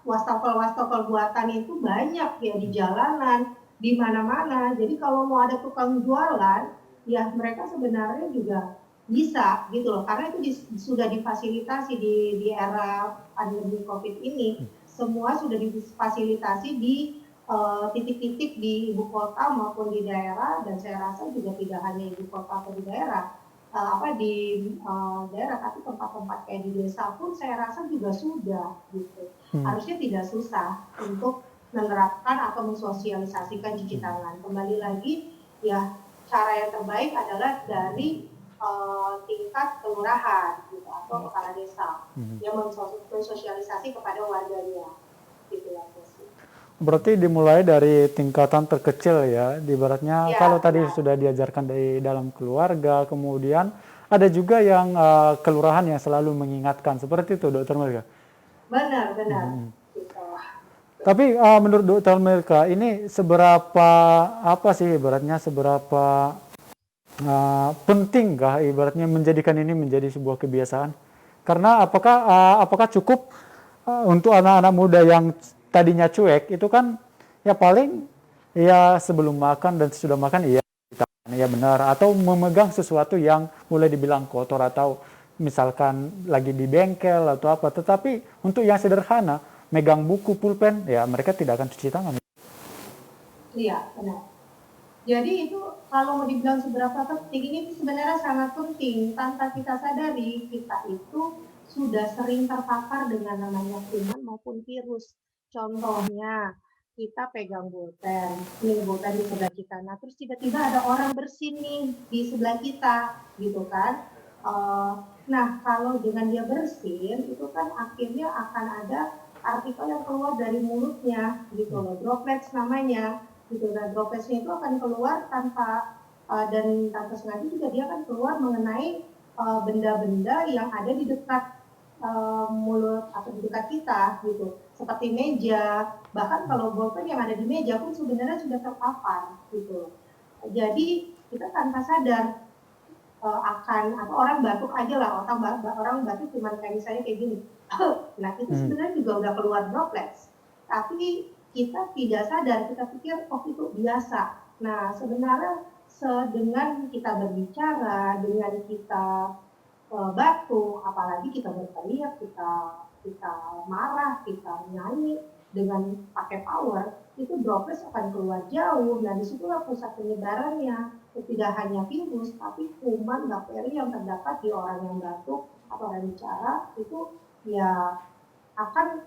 wastafel buatan itu banyak ya di jalanan, di mana-mana. Jadi kalau mau ada tukang jualan, ya mereka sebenarnya juga bisa gitu loh, karena itu sudah difasilitasi di era pandemi COVID ini, semua sudah difasilitasi di titik-titik di ibu kota maupun di daerah, dan saya rasa juga tidak hanya ibu kota atau di daerah, di daerah, tapi tempat-tempat kayak di desa pun saya rasa juga sudah gitu. Harusnya tidak susah untuk menerapkan atau mensosialisasikan cuci tangan. Kembali lagi ya, cara yang terbaik adalah dari tingkat kelurahan gitu atau kepala desa yang mensosialisasi kepada warganya gitu ya. Berarti dimulai dari tingkatan terkecil ya, di ibaratnya Ya, kalau tadi benar. sudah diajarkan dari dalam keluarga, kemudian ada juga yang kelurahan yang selalu mengingatkan, seperti itu Dokter Melka. Benar gitu. Tapi menurut Dokter Melka, ini seberapa apa sih ibaratnya, seberapa pentingkah ibaratnya menjadikan ini menjadi sebuah kebiasaan? Karena apakah cukup untuk anak-anak muda yang tadinya cuek itu kan ya paling ya sebelum makan dan sesudah makan iya ya benar, atau memegang sesuatu yang mulai dibilang kotor atau misalkan lagi di bengkel atau apa, tetapi untuk yang sederhana megang buku pulpen ya mereka tidak akan cuci tangan. Iya, benar. Jadi itu kalau mau dibilang seberapa penting, ini sebenarnya sangat penting. Tanpa kita sadari, kita itu sudah sering terpapar dengan namanya kuman maupun virus. Contohnya, kita pegang bolpen, nih bolpen di sebelah kita. Nah, terus tiba-tiba ada orang bersin nih di sebelah kita, gitu kan. Nah, kalau dengan dia bersin, itu kan akhirnya akan ada partikel yang keluar dari mulutnya, gitu loh, droplets namanya. Gitu. Nah, dropletnya itu akan keluar tanpa dan tanpa sengaja juga dia akan keluar mengenai benda-benda yang ada di dekat mulut atau di dekat kita gitu, seperti meja, bahkan kalau bolpen yang ada di meja pun sebenarnya sudah terpapar gitu. Jadi kita tanpa sadar akan atau orang batuk aja lah, orang batuk cuma kayak misalnya kayak gini. Nah, itu sebenarnya juga udah keluar droplets. Tapi kita tidak sadar, kita pikir oh itu biasa. Nah, sebenarnya dengan kita berbicara, dengan kita batuk, apalagi kita berteriak, kita marah, kita nyanyi dengan pakai power, itu droplets akan keluar jauh. Nah, disitulah pusat penyebarannya. Tidak hanya virus, tapi kuman, bakteri yang terdapat di orang yang batuk atau orang bicara itu ya akan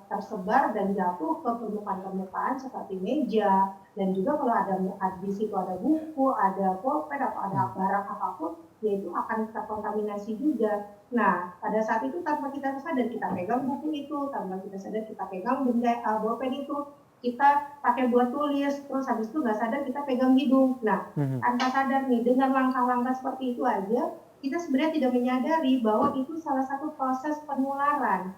tersebar dan jatuh ke permukaan-permukaan seperti meja, dan juga kalau ada di situ ada buku, ada pulpen atau ada barang apapun, yaitu akan terkontaminasi juga. Nah, pada saat itu tanpa kita sadar kita pegang buku itu, tanpa kita sadar kita pegang benda bolpen itu, kita pakai buat tulis, terus habis itu nggak sadar kita pegang hidung. Nah, tanpa sadar nih, dengan langkah-langkah seperti itu aja, kita sebenarnya tidak menyadari bahwa itu salah satu proses penularan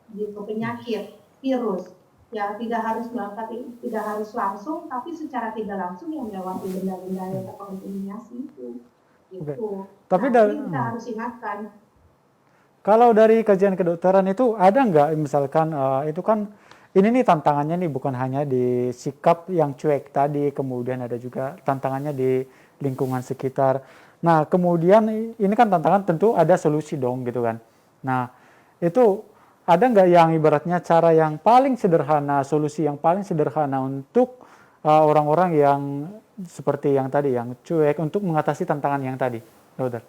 gitu, penyakit, virus. Ya tidak harus langsung, tapi secara tidak langsung yang melewati benda-benda yang terkontaminasi itu. Gitu. Okay. Tapi kita harus ingatkan. Kalau dari kajian kedokteran itu ada nggak misalkan itu kan ini nih tantangannya nih bukan hanya di sikap yang cuek tadi, kemudian ada juga tantangannya di lingkungan sekitar. Nah kemudian ini kan tantangan tentu ada solusi dong gitu kan. Nah itu ada nggak yang ibaratnya cara yang paling sederhana, solusi yang paling sederhana untuk orang-orang yang seperti yang tadi, yang cuek untuk mengatasi tantangan yang tadi, dokter?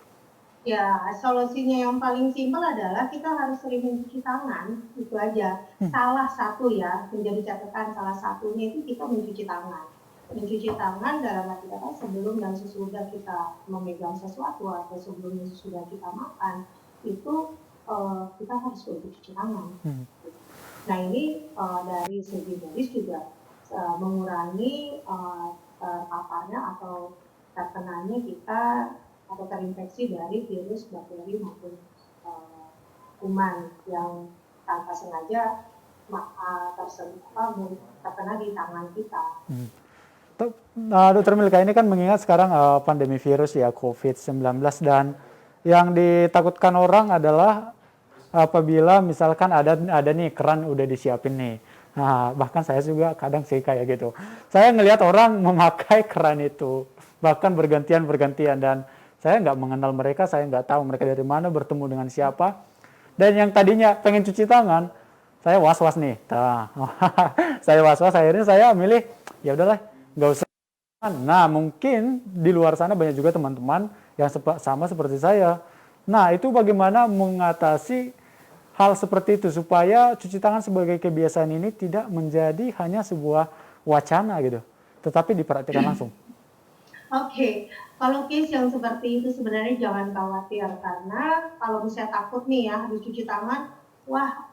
Ya, solusinya yang paling simpel adalah kita harus sering mencuci tangan, itu aja. Salah satu ya, menjadi catatan salah satunya itu kita mencuci tangan. Mencuci tangan dalam arti kata sebelum dan sesudah kita memegang sesuatu atau sebelum dan sesudah kita makan, itu kita harus mencuci tangan. Nah ini dari segi medis juga mengurangi terpaparnya atau terkenanya kita atau terinfeksi dari virus, bakteri maupun kuman yang tanpa sengaja terkena di tangan kita. Nah, Dokter Milka, ini kan mengingat sekarang pandemi virus ya COVID-19, dan yang ditakutkan orang adalah apabila misalkan ada nih keran udah disiapin nih. Nah, bahkan saya juga kadang sih kayak gitu. Saya ngelihat orang memakai keran itu, bahkan bergantian, dan saya nggak mengenal mereka, saya nggak tahu mereka dari mana, bertemu dengan siapa. Dan yang tadinya pengen cuci tangan, saya was-was nih. Nah, saya was-was, akhirnya saya milih, ya udahlah, nggak usah. Nah, mungkin di luar sana banyak juga teman-teman yang sama seperti saya. Nah, itu bagaimana mengatasi hal seperti itu supaya cuci tangan sebagai kebiasaan ini tidak menjadi hanya sebuah wacana gitu, tetapi diperhatikan langsung. Oke, kalau case yang seperti itu sebenarnya jangan khawatir karena kalau misalnya takut nih ya habis cuci tangan, wah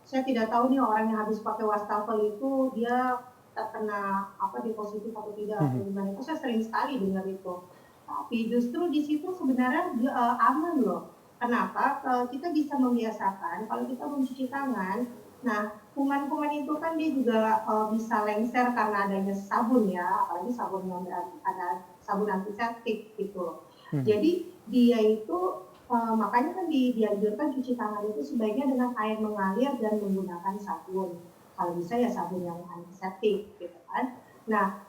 saya tidak tahu nih orang yang habis pakai wastafel itu dia terkena apa dia positif atau tidak atau gimana itu saya sering sekali dengar itu. Tapi justru di situ sebenarnya aman loh. Kenapa? Kita bisa membiasakan kalau kita mencuci tangan. Nah, kuman-kuman itu kan dia juga bisa lengser karena adanya sabun ya, apalagi sabun yang ada sabun antiseptik gitu. Jadi dia itu makanya kan dianjurkan cuci tangan itu sebaiknya dengan air mengalir dan menggunakan sabun. Kalau bisa ya sabun yang antiseptik gitu kan. Nah,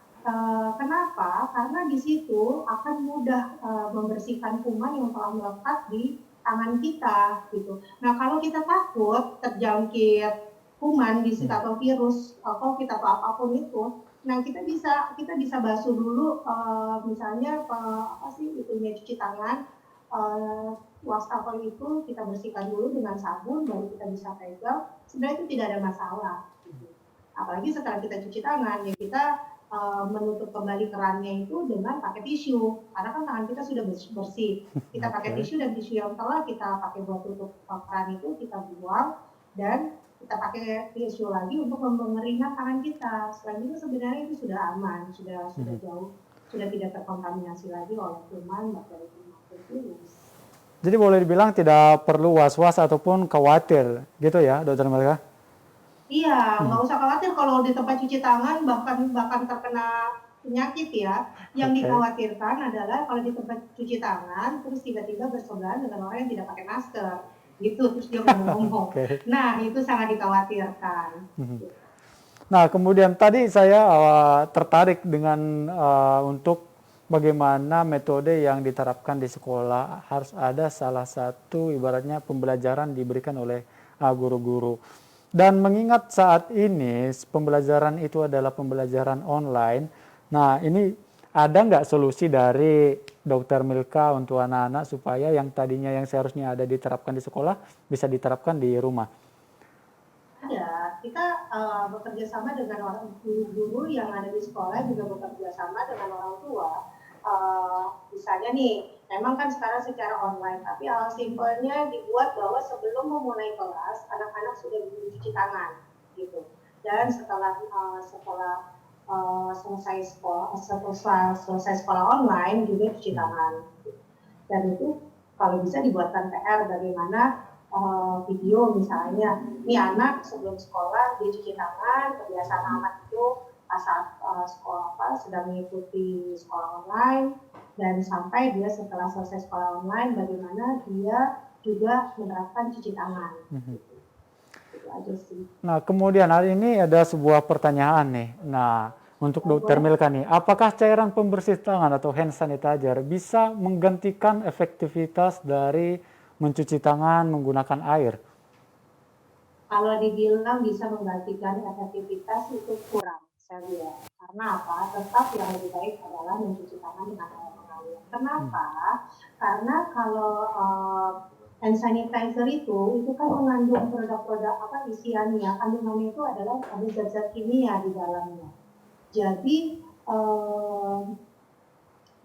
kenapa? Karena di situ akan mudah membersihkan kuman yang telah melekat di tangan kita gitu. Nah, kalau kita takut terjangkit kuman di situ atau virus atau kita atau apapun itu, nah kita bisa basuh dulu misalnya apa sih itunya cuci tangan wastafel itu kita bersihkan dulu dengan sabun baru kita bisa pegang. Sebenarnya itu tidak ada masalah. Gitu. Apalagi setelah kita cuci tangan ya kita menutup kembali kerannya itu dengan pakai tisu karena kan tangan kita sudah bersih. Kita pakai tisu dan tisu yang telah kita pakai buat tutup keran itu kita buang dan kita pakai tisu lagi untuk mengeringkan tangan kita. Selain itu sebenarnya itu sudah aman, sudah jauh, sudah tidak terkontaminasi lagi oleh kuman, bakteri, virus. Jadi boleh dibilang tidak perlu was-was ataupun khawatir gitu ya, Dokter Melka? Iya, nggak usah khawatir kalau di tempat cuci tangan bahkan terkena penyakit ya. Yang dikhawatirkan adalah kalau di tempat cuci tangan terus tiba-tiba bersebelahan dengan orang yang tidak pakai masker, gitu terus dia ngomong. Nah itu sangat dikhawatirkan. Nah kemudian tadi saya tertarik dengan untuk bagaimana metode yang diterapkan di sekolah harus ada salah satu ibaratnya pembelajaran diberikan oleh guru-guru. Dan mengingat saat ini pembelajaran itu adalah pembelajaran online, nah ini ada nggak solusi dari Dokter Milka untuk anak-anak supaya yang tadinya yang seharusnya ada diterapkan di sekolah bisa diterapkan di rumah? Ada, kita bekerja sama dengan orang guru-guru yang ada di sekolah juga bekerja sama dengan orang tua. Misalnya nih, memang kan sekarang secara online, tapi hal simpelnya dibuat bahwa sebelum memulai kelas, anak-anak sudah cuci tangan, gitu. Dan setelah selesai sekolah online juga cuci tangan. Dan itu kalau bisa dibuatkan PR bagaimana video misalnya, ini anak sebelum sekolah dia cuci tangan, kebiasaan anak itu saat sekolah sedang mengikuti sekolah online dan sampai dia setelah selesai sekolah online bagaimana dia juga menerapkan cuci tangan. Itu aja sih. Nah kemudian hari ini ada sebuah pertanyaan nih. Nah untuk Dokter Milka nih, apakah cairan pembersih tangan atau hand sanitizer bisa menggantikan efektivitas dari mencuci tangan menggunakan air? Kalau dibilang bisa menggantikan efektivitas itu kurang. Saya lihat. Karena apa? Tetap yang lebih baik adalah mencuci tangan dengan air mengalir. Kenapa? Karena kalau hand sanitizer itu kan mengandung produk-produk isiannya. Kandungannya itu adalah ada zat-zat kimia di dalamnya. Jadi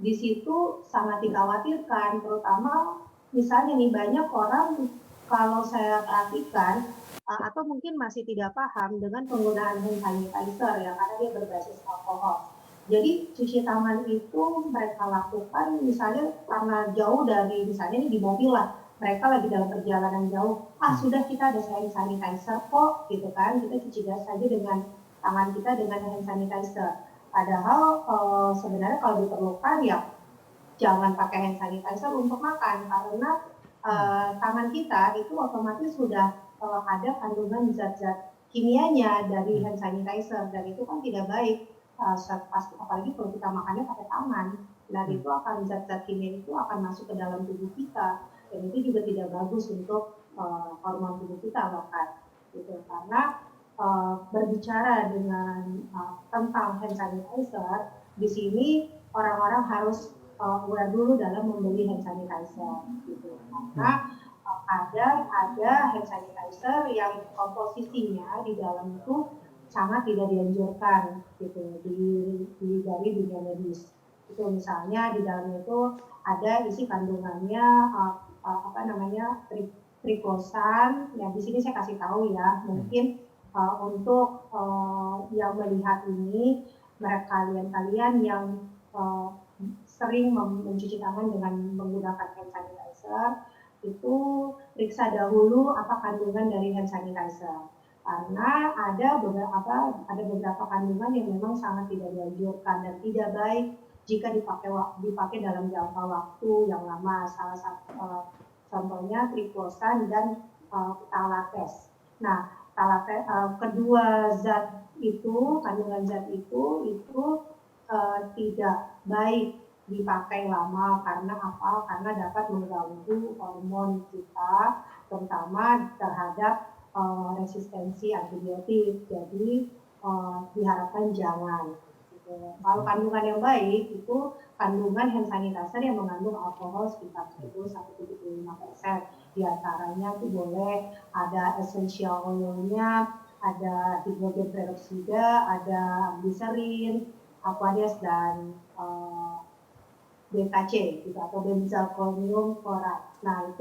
di situ sangat dikhawatirkan, terutama misalnya nih banyak orang kalau saya perhatikan atau mungkin masih tidak paham dengan penggunaan hand sanitizer ya karena dia berbasis alkohol. Jadi cuci tangan itu mereka lakukan misalnya karena jauh dari misalnya di mobil lah, mereka lagi dalam perjalanan jauh, sudah kita ada hand sanitizer kok gitu kan, kita cuci saja dengan tangan kita dengan hand sanitizer. Padahal sebenarnya kalau diperlukan ya jangan pakai hand sanitizer untuk makan karena tangan kita itu otomatis sudah ada kandungan zat-zat kimianya dari hand sanitizer dan itu kan tidak baik apalagi kalau kita makannya pakai tangan dan itu akan zat-zat kimia itu akan masuk ke dalam tubuh kita dan itu juga tidak bagus untuk hormon tubuh kita bahkan gitu karena berbicara dengan tentang hand sanitizer di sini orang-orang harus aware dulu dalam membeli hand sanitizer gitu. Karena ada hand sanitizer yang komposisinya di dalam itu sangat tidak dianjurkan gitu dari dunia medis. Itu misalnya di dalam itu ada isi kandungannya triclosan. Ya di sini saya kasih tahu ya, mungkin untuk yang melihat ini, mereka kalian yang sering mencuci tangan dengan menggunakan hand sanitizer, itu periksa dahulu apa kandungan dari hand sanitizer. Karena ada beberapa kandungan yang memang sangat tidak dianjurkan dan tidak baik jika dipakai dalam jangka waktu yang lama. Salah satu contohnya triclosan dan talates. Nah, kedua kandungan zat itu tidak baik dipakai lama. Karena apa? Karena dapat mengganggu hormon kita, terutama terhadap resistensi antibiotik. Jadi diharapkan jangan. Kalau kandungan yang baik itu kandungan hand sanitizer yang mengandung alkohol sekitar 10-75%. Di antaranya itu boleh ada essential oil-nya, ada hidrogen peroksida, ada glycerin, aqueous, dan BKC gitu, atau benzalkonium klorat. Nah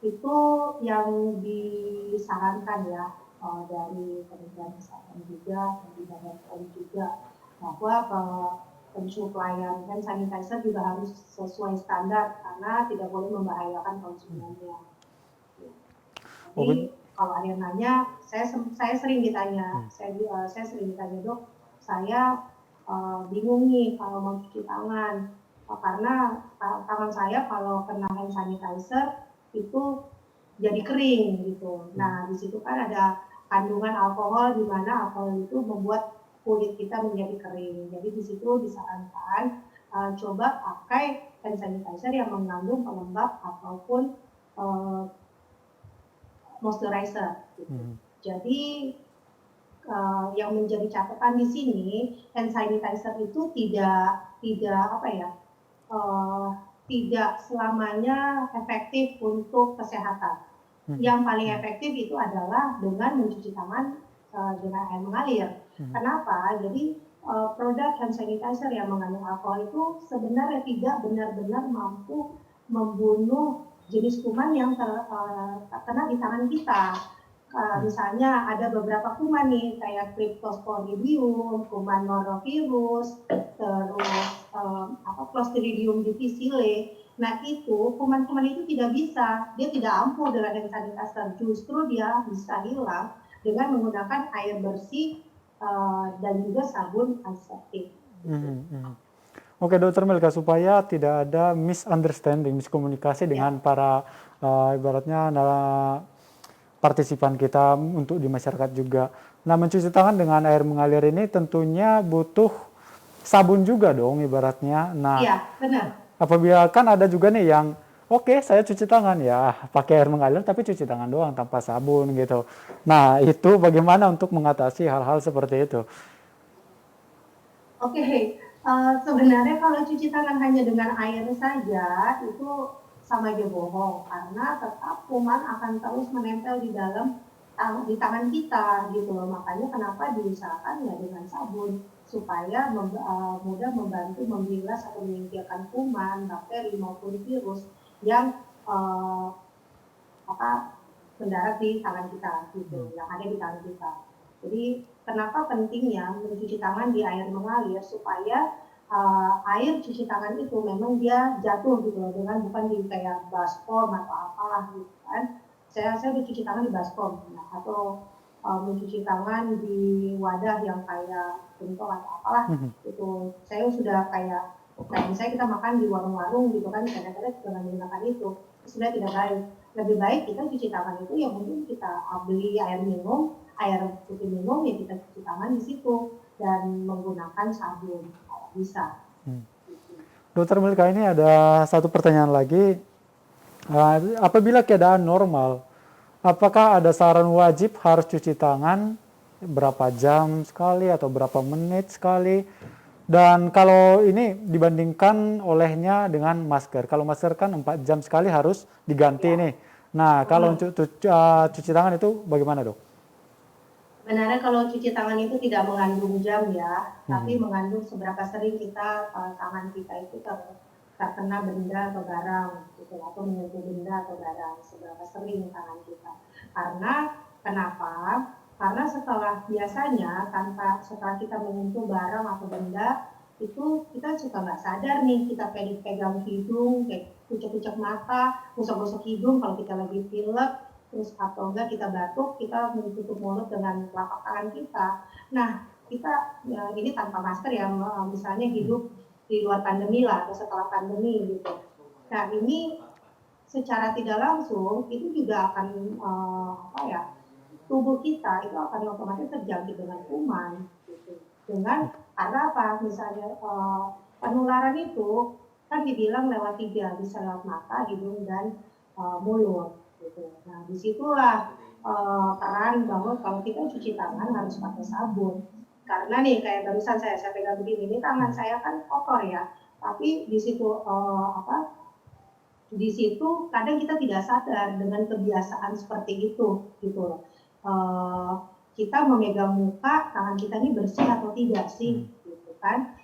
itu yang disarankan ya dari Kementerian Kesehatan juga, dari Badan POM juga, bahwa pensuplaian hand sanitizer juga harus sesuai standar karena tidak boleh membahayakan konsumennya. Jadi kalau ada yang nanya, saya sering ditanya, saya sering ditanya, dok, saya bingung nih kalau mau cuci tangan, karena tangan saya kalau kena hand sanitizer itu jadi kering gitu. Nah di situ kan ada kandungan alkohol, di mana alkohol itu membuat kulit kita menjadi kering. Jadi di situ disarankan coba pakai hand sanitizer yang mengandung pelembab ataupun moisturizer. Gitu. Jadi yang menjadi catatan di sini, hand sanitizer itu tidak selamanya efektif untuk kesehatan. Yang paling efektif itu adalah dengan mencuci tangan dengan air mengalir. Kenapa? Jadi produk hand sanitizer yang mengandung alkohol itu sebenarnya tidak benar-benar mampu membunuh jenis kuman yang terkena di tangan kita. Misalnya ada beberapa kuman nih, kayak Cryptosporidium, kuman norovirus, terus Clostridium difficile. Nah itu kuman-kuman itu tidak bisa, dia tidak ampuh dengan hand sanitizer. Justru dia bisa hilang dengan menggunakan air bersih dan juga sabun antiseptik. Oke, Dokter Melka, supaya tidak ada misunderstanding, miskomunikasi dengan para ibaratnya partisipan kita untuk di masyarakat juga. Nah, mencuci tangan dengan air mengalir ini tentunya butuh sabun juga dong ibaratnya. Nah, iya, benar. Apabila kan ada juga nih yang oke, saya cuci tangan ya pakai air mengalir tapi cuci tangan doang tanpa sabun gitu. Nah, itu bagaimana untuk mengatasi hal-hal seperti itu? Oke, sebenarnya kalau cuci tangan hanya dengan air saja itu sama aja bohong, karena tetap kuman akan terus menempel di tangan kita gitu loh. Makanya kenapa diusahakan ya dengan sabun supaya mudah membantu membilas atau menyingkirkan kuman, bakteri maupun virus yang mendarat di tangan kita gitu, yang ada di tangan kita. Jadi kenapa pentingnya mencuci tangan di air mengalir, supaya air cuci tangan itu memang dia jatuh gitu loh, dengan bukan di kayak baskom atau apalah gitu kan. Saya udah cuci tangan di baskom, atau mencuci tangan di wadah yang kayak gentong atau apalah itu. Saya sudah kayak misalnya kita makan di warung-warung gitu kan, kadang-kadang juga menggunakan itu sudah tidak baik. Lebih baik kita cuci tangan itu yang mungkin kita beli air putih minum ya kita cuci tangan di situ dan menggunakan sabun kalau bisa. Dokter Melka, ini ada satu pertanyaan lagi. Apabila keadaan normal, apakah ada saran wajib harus cuci tangan berapa jam sekali atau berapa menit sekali? Dan kalau ini dibandingkan olehnya dengan masker. Kalau masker kan 4 jam sekali harus diganti nih. Nah, kalau untuk cuci tangan itu bagaimana, Dok? Sebenarnya kalau cuci tangan itu tidak mengandung jam ya, tapi mengandung seberapa sering kita tangan kita itu terkena benda atau barang, gitu, atau menyentuh benda atau barang, seberapa sering tangan kita. Karena kenapa? Karena biasanya setelah kita menyentuh barang atau benda, itu kita suka nggak sadar nih, kita pegang hidung, kayak kucek-kucek mata, gosok-gosok hidung kalau kita lagi pilek, terus atau enggak kita batuk, kita menutup mulut dengan telapak tangan kita. Nah, kita ini tanpa masker ya, misalnya hidup di luar pandemi lah atau setelah pandemi gitu. Nah, ini secara tidak langsung itu juga akan tubuh kita itu akan otomatis terjangkit dengan kuman gitu. Karena apa? Misalnya penularan itu kan dibilang lewat 3, bisa lewat mata, hidung, dan mulut. Gitu. Nah, disitulah peran bahwa kalau kita cuci tangan harus pakai sabun. Karena nih kayak barusan saya pegang begini, ini tangan saya kan kotor ya, tapi di situ di situ kadang kita tidak sadar dengan kebiasaan seperti itu, gitu loh. Kita memegang muka, tangan kita ini bersih atau tidak sih, gitu kan?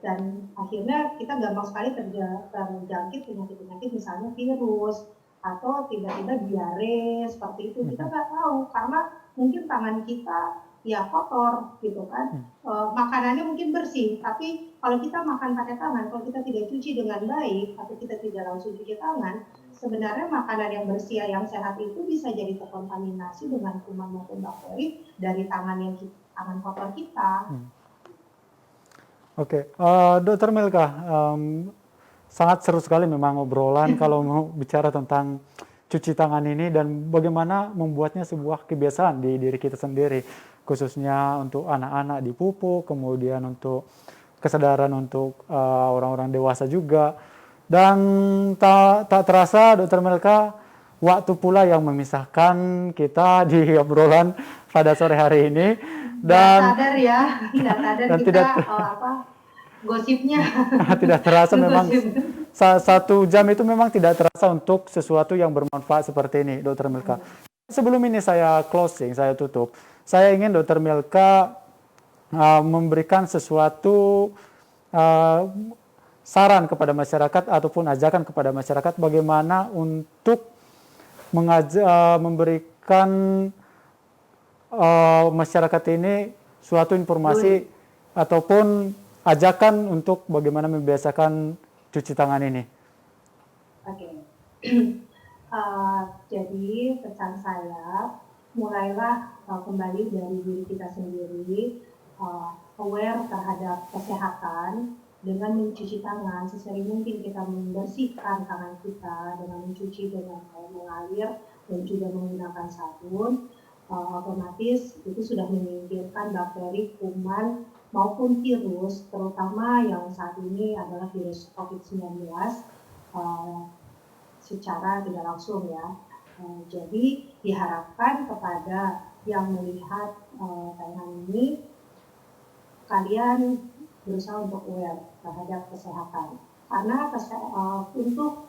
Dan akhirnya kita gampang sekali terjangkit penyakit-penyakit misalnya virus, atau tiba-tiba diare seperti itu, kita nggak tahu karena mungkin tangan kita ya kotor gitu kan, makanannya mungkin bersih, tapi kalau kita makan pakai tangan, kalau kita tidak cuci dengan baik atau kita tidak langsung cuci tangan, sebenarnya makanan yang bersih yang sehat itu bisa jadi terkontaminasi dengan kuman maupun bakteri dari tangan kotor kita. Oke, Dokter Milka, sangat seru sekali memang obrolan kalau mau bicara tentang cuci tangan ini dan bagaimana membuatnya sebuah kebiasaan di diri kita sendiri, khususnya untuk anak-anak di pupuk, kemudian untuk kesadaran untuk orang-orang dewasa juga. Dan tak terasa, Dokter Milka, waktu pula yang memisahkan kita di obrolan pada sore hari ini. Dan Tidak sadar dan kita gosipnya. Tidak terasa memang 1 jam itu memang tidak terasa untuk sesuatu yang bermanfaat seperti ini, Dokter Milka. Sebelum ini saya closing, saya tutup. Saya ingin Dokter Milka memberikan sesuatu saran kepada masyarakat ataupun ajakan kepada masyarakat bagaimana untuk memberikan masyarakat ini suatu informasi ataupun ajakan untuk bagaimana membiasakan cuci tangan ini. Oke. Jadi pesan saya, mulailah kembali dari diri kita sendiri, aware terhadap kesehatan dengan mencuci tangan. Sesering mungkin kita membersihkan tangan kita dengan mencuci dengan air mengalir dan juga menggunakan sabun. Otomatis itu sudah menyingkirkan bakteri, kuman, maupun virus, terutama yang saat ini adalah virus COVID-19 secara tidak langsung ya. Jadi diharapkan kepada yang melihat tayangan ini, kalian berusaha untuk aware terhadap kesehatan. Karena untuk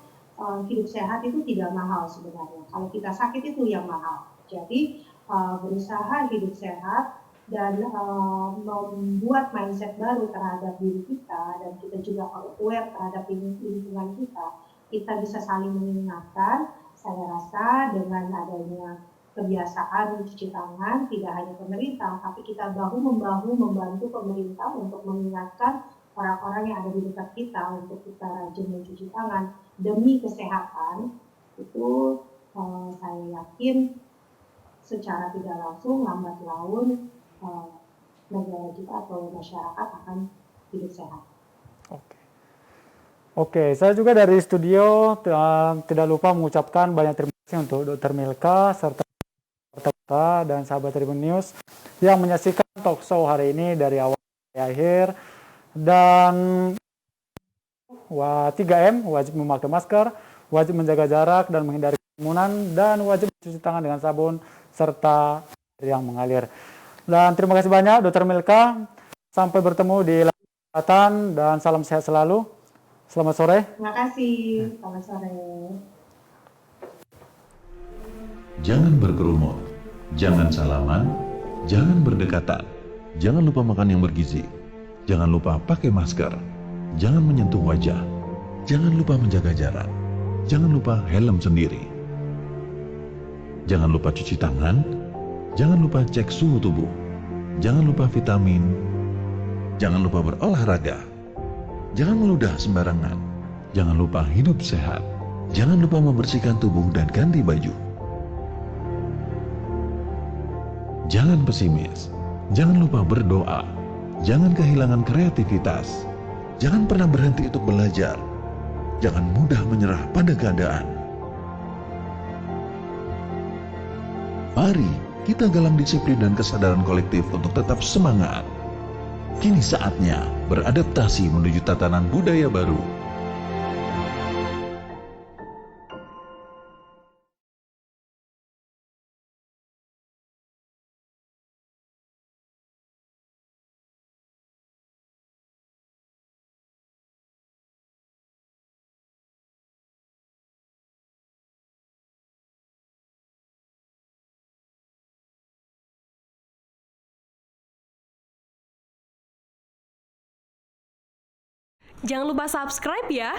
hidup sehat itu tidak mahal sebenarnya. Kalau kita sakit itu yang mahal. Jadi berusaha hidup sehat dan membuat mindset baru terhadap diri kita, dan kita juga aware terhadap lingkungan kita bisa saling mengingatkan. Saya rasa dengan adanya kebiasaan mencuci tangan, tidak hanya pemerintah, tapi kita bahu-membahu membantu pemerintah untuk mengingatkan orang-orang yang ada di dekat kita untuk kita rajin mencuci tangan demi kesehatan. Itu saya yakin secara tidak langsung lambat laun negara kita atau masyarakat akan hidup sehat. Oke, saya juga dari studio tidak lupa mengucapkan banyak terima kasih untuk Dr. Milka serta dan sahabat Tribun News yang menyaksikan talk show hari ini dari awal sampai akhir. Dan 3M, wajib memakai masker, wajib menjaga jarak dan menghindari kerumunan, dan wajib mencuci tangan dengan sabun serta air yang mengalir. Dan terima kasih banyak Dr. Milka. Sampai bertemu di Dan salam sehat selalu. Selamat sore. Terima kasih. Selamat sore. Jangan berkerumun, jangan salaman, jangan berdekatan, jangan lupa makan yang bergizi, jangan lupa pakai masker, jangan menyentuh wajah, jangan lupa menjaga jarak, jangan lupa helm sendiri. Jangan lupa cuci tangan, jangan lupa cek suhu tubuh, jangan lupa vitamin, jangan lupa berolahraga, jangan meludah sembarangan, jangan lupa hidup sehat, jangan lupa membersihkan tubuh dan ganti baju. Jangan pesimis, jangan lupa berdoa, jangan kehilangan kreativitas, jangan pernah berhenti untuk belajar, jangan mudah menyerah pada keadaan. Mari kita galang disiplin dan kesadaran kolektif untuk tetap semangat. Kini saatnya beradaptasi menuju tatanan budaya baru. Jangan lupa subscribe ya.